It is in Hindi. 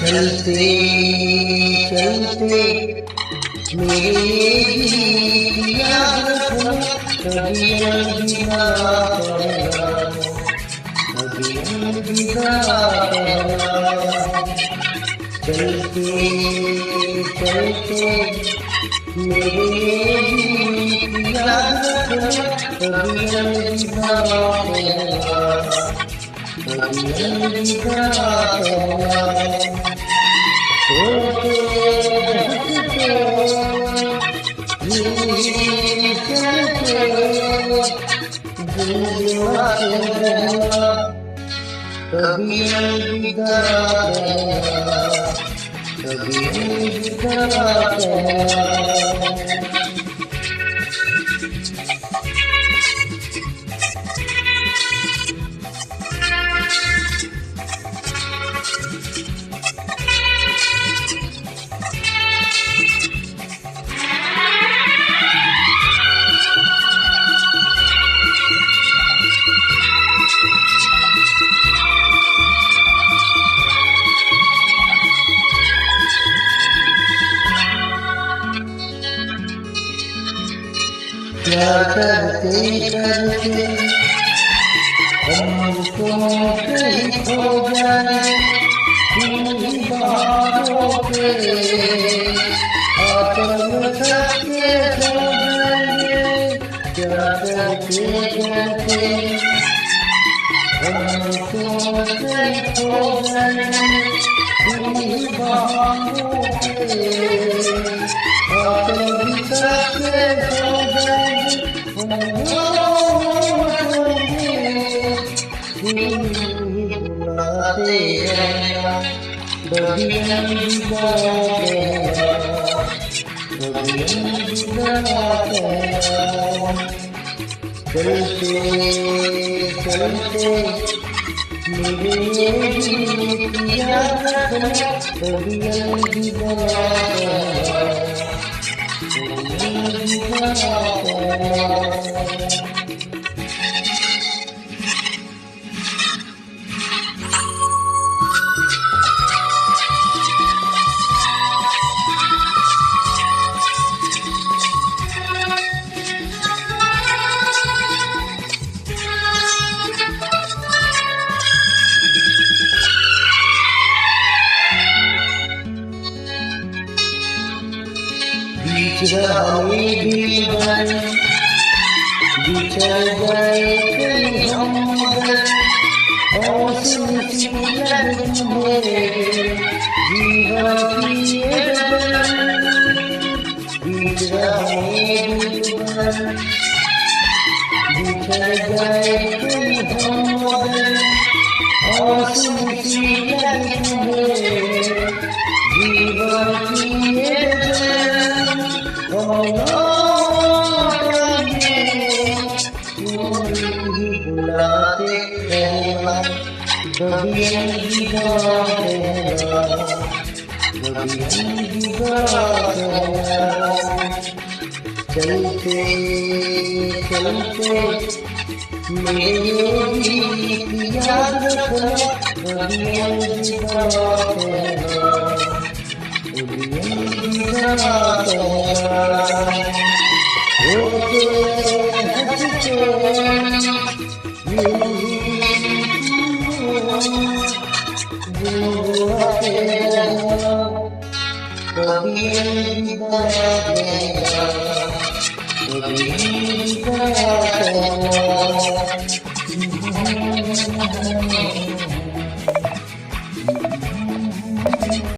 चलते चलते मेरे गीत याद रखना, कभी अलविदा कहना, कभी अलविदा कहना। चलते चलते मेरे गीत याद रखना, कभी अलविदा कहना, कभी अलविदा कहना। रोते हंसते यूं चलते गुनगुनाते रहना, कभी अलविदा कहना, कभी अलविदा कहना। क्या करते करते हमको कहीं खो जाए, तुम बाहों पे आकर थक के सो जाएंगे। क्या करते करते हमको कहीं खो जाए, तुम बाहों पे आकर थक के सो जाएंगे। बुलाते रहना, कभी अलविदा कहना, कभी अलविदा कहना। चलते चलते मेरे गीत याद रखना, कभी अलविदा कहना, कभी अलविदा कहना। बीच राह में दिल गए, बिछड़ गए कहीं हम गए, और सुनती लग तुम्हें जीवन की ये गजल। बीच राह में दिल गए, बिछड़ गए कहीं हम गए, और सुनती लग तुम्हें जीवन की ये गजल। बुलाते रहना, कभी अलविदा कहना, कभी अलविदा कहना। चलते चलते मेरे गीत याद रखना, कभी अलविदा कहना, कभी अलविदा कहना। रोते हंसते गुनगुनाते रहना, कभी अलविदा कहना, कभी अलविदा कहना।